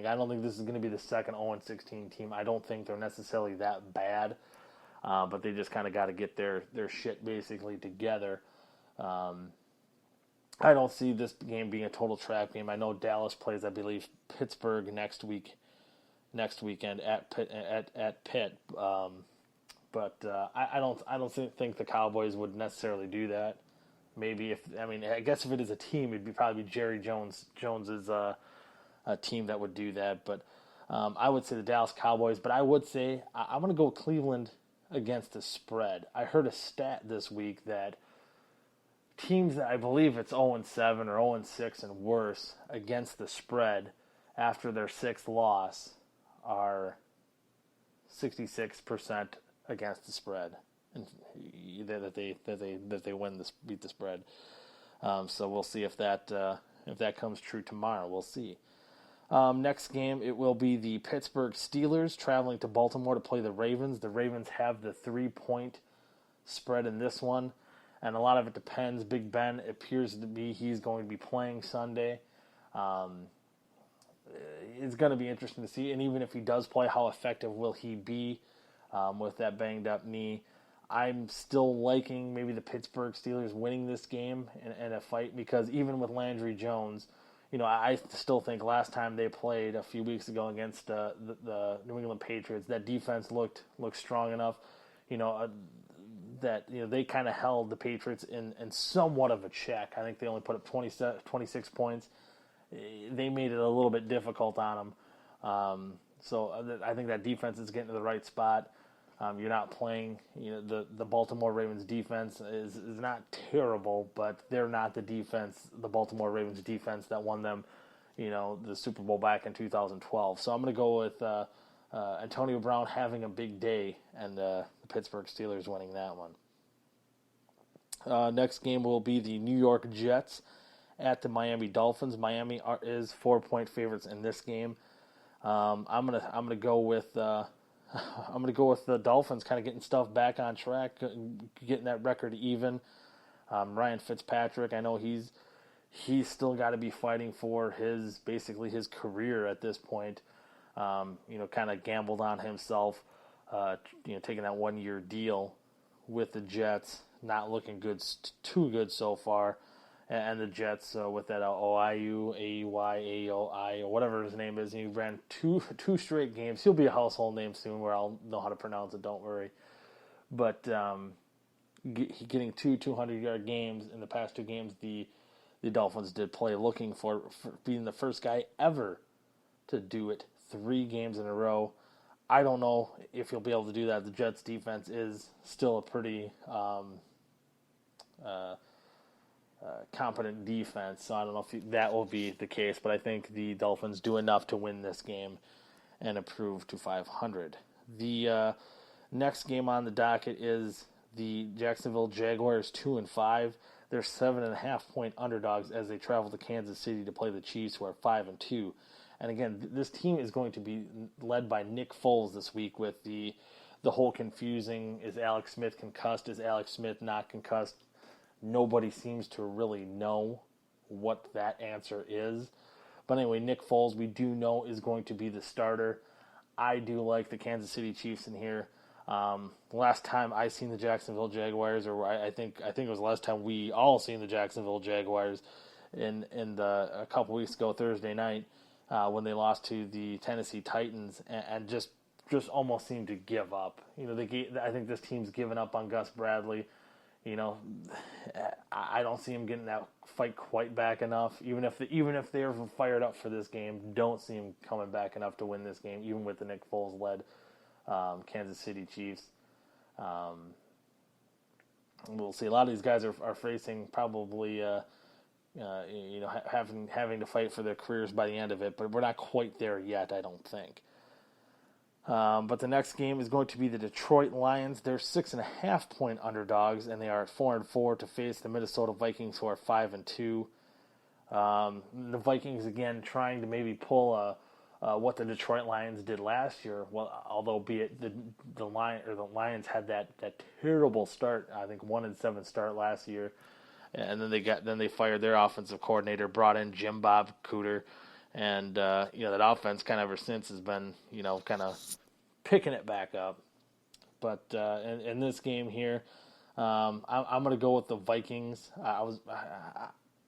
Like, I don't think this is going to be the second 0-16 team. I don't think they're necessarily that bad, but they just kind of got to get their shit basically together. I don't see this game being a total trap game. I know Dallas plays, I believe, Pittsburgh next weekend at Pitt. But I don't think the Cowboys would necessarily do that. Maybe I guess if it is a team, it'd probably be Jerry Jones's a team that would do that. But I would say the Dallas Cowboys. But I would say I'm going to go Cleveland against the spread. I heard a stat this week that teams that I believe it's 0-7 or 0-6 and worse against the spread after their sixth loss are 66% against the spread, and that they beat the spread. So we'll see if that comes true tomorrow. We'll see. Next game, it will be the Pittsburgh Steelers traveling to Baltimore to play the Ravens. The Ravens have the 3-point spread in this one, and a lot of it depends. Big Ben appears to be he's going to be playing Sunday. It's going to be interesting to see, and even if he does play, how effective will he be with that banged up knee? I'm still liking maybe the Pittsburgh Steelers winning this game in a fight, because even with Landry Jones, I still think last time they played a few weeks ago against the New England Patriots, that defense looked strong enough, that they kind of held the Patriots in somewhat of a check. I think they only put up 26 points. They made it a little bit difficult on them. So I think that defense is getting to the right spot. You're not playing, the Baltimore Ravens defense is not terrible, but they're not the Baltimore Ravens defense that won them, the Super Bowl back in 2012. So I'm going to go with Antonio Brown having a big day and the Pittsburgh Steelers winning that one. Next game will be the New York Jets at the Miami Dolphins. Miami is 4-point favorites in this game. I'm gonna go with the Dolphins, kind of getting stuff back on track, getting that record even. Ryan Fitzpatrick, I know he's still got to be fighting for his career at this point. Kind of gambled on himself, taking that 1-year deal with the Jets, not looking too good so far. And the Jets, with that OIU, AEY, or whatever his name is, he ran two straight games. He'll be a household name soon where I'll know how to pronounce it, don't worry. But getting 200-yard games in the past 2 games, the Dolphins did play, looking for being the first guy ever to do it 3 games in a row. I don't know if he'll be able to do that. The Jets' defense is still a pretty competent defense, so I don't know if that will be the case, but I think the Dolphins do enough to win this game and improve to 500. The next game on the docket is the Jacksonville Jaguars 2-5. They're 7.5-point underdogs as they travel to Kansas City to play the Chiefs, who are 5-2. And again, this team is going to be led by Nick Foles this week, with the whole confusing, is Alex Smith concussed, is Alex Smith not concussed? Nobody seems to really know what that answer is. But anyway, Nick Foles, we do know, is going to be the starter. I do like the Kansas City Chiefs in here. Last time I seen the Jacksonville Jaguars, or I think it was the last time we all seen the Jacksonville Jaguars a couple weeks ago, Thursday night, when they lost to the Tennessee Titans, and just almost seemed to give up. I think this team's given up on Gus Bradley. I don't see him getting that fight quite back enough. Even if they're fired up for this game, don't see him coming back enough to win this game, even with the Nick Foles led Kansas City Chiefs. We'll see. A lot of these guys are facing probably having to fight for their careers by the end of it, but we're not quite there yet, I don't think. But the next game is going to be the Detroit Lions. They're 6.5-point underdogs, and they are at 4-4 to face the Minnesota Vikings, who are 5-2. The Vikings, again, trying to maybe pull what the Detroit Lions did last year. Well, although be it the Lions had that terrible start, I think 1-7 start last year, and then they fired their offensive coordinator, brought in Jim Bob Cooter, And that offense kind of ever since has been kind of picking it back up. But in this game here, I'm going to go with the Vikings.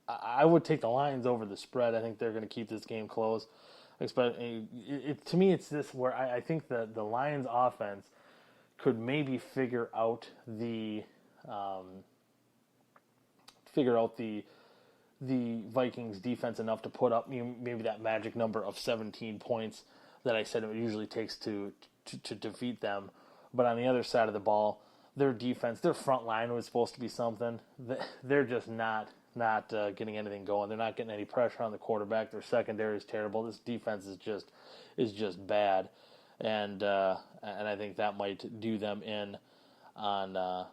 I would take the Lions over the spread. I think they're going to keep this game close. To me, it's this where I think the Lions offense could maybe figure out the Vikings defense enough to put up maybe that magic number of 17 points that I said it usually takes to defeat them. But on the other side of the ball, their defense, their front line was supposed to be something. They're just not getting anything going. They're not getting any pressure on the quarterback. Their secondary is terrible. This defense is just bad, and I think that might do them in on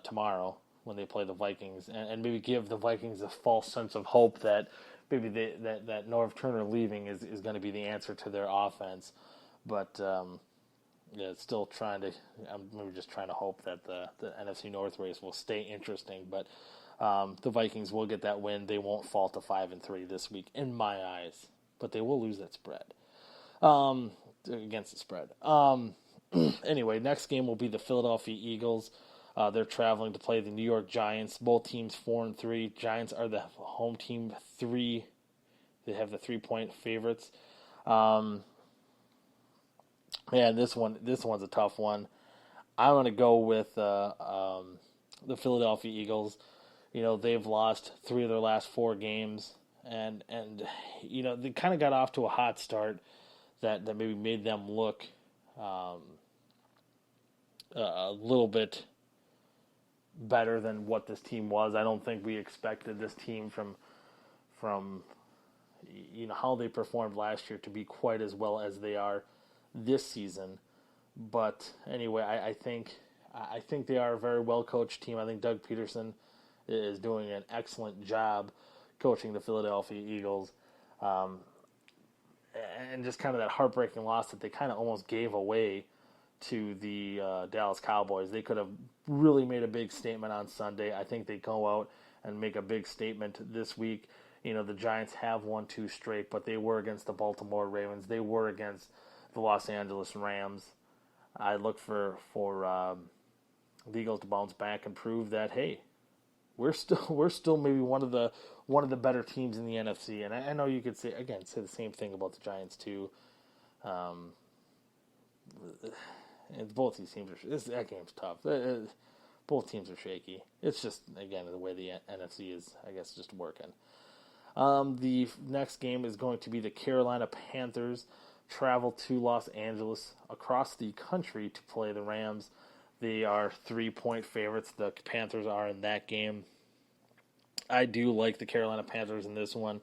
tomorrow when they play the Vikings, and maybe give the Vikings a false sense of hope that maybe that Norv Turner leaving is going to be the answer to their offense. But still trying to. I'm maybe just trying to hope that the NFC North race will stay interesting. But the Vikings will get that win. They won't fall to 5-3 this week, in my eyes. But they will lose that spread against the spread. Anyway, next game will be the Philadelphia Eagles. They're traveling to play the New York Giants. Both teams 4-3. Giants are the home team 3. They have the 3-point favorites. This one's a tough one. I'm going to go with the Philadelphia Eagles. They've lost 3 of their last 4 games, and they kind of got off to a hot start that maybe made them look a little bit better than what this team was. I don't think we expected this team from how they performed last year to be quite as well as they are this season. But anyway, I think they are a very well coached team. I think Doug Peterson is doing an excellent job coaching the Philadelphia Eagles. And just kind of that heartbreaking loss that they kind of almost gave away to the Dallas Cowboys. They could have really made a big statement on Sunday. I think they go out and make a big statement this week. The Giants have won 2 straight, but they were against the Baltimore Ravens. They were against the Los Angeles Rams. I look for the Eagles to bounce back and prove that, hey, we're still maybe one of the better teams in the NFC. And I know you could say the same thing about the Giants too. And both these teams that game's tough. Both teams are shaky. It's just, again, the way the NFC is, I guess, just working. The next game is going to be the Carolina Panthers travel to Los Angeles across the country to play the Rams. They are 3-point favorites. The Panthers are in that game. I do like the Carolina Panthers in this one.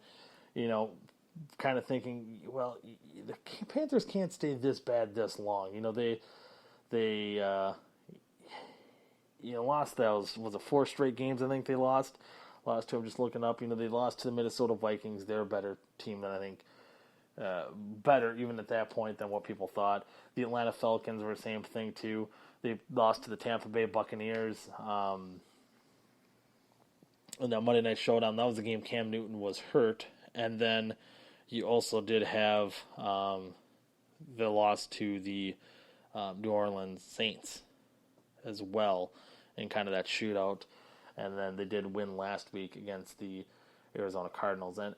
Kind of thinking, well, the Panthers can't stay this bad this long. They lost those, was it 4 straight games I think they lost. Last 2 I'm just looking up. They lost to the Minnesota Vikings. They're a better team than I think. Better even at that point than what people thought. The Atlanta Falcons were the same thing too. They lost to the Tampa Bay Buccaneers. In that Monday Night Showdown, that was the game Cam Newton was hurt. And then you also did have the loss to the New Orleans Saints as well in kind of that shootout. And then they did win last week against the Arizona Cardinals. And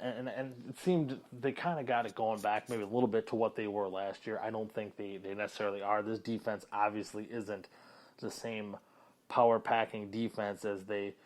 it seemed they kind of got it going back maybe a little bit to what they were last year. I don't think they necessarily are. This defense obviously isn't the same power-packing defense as they –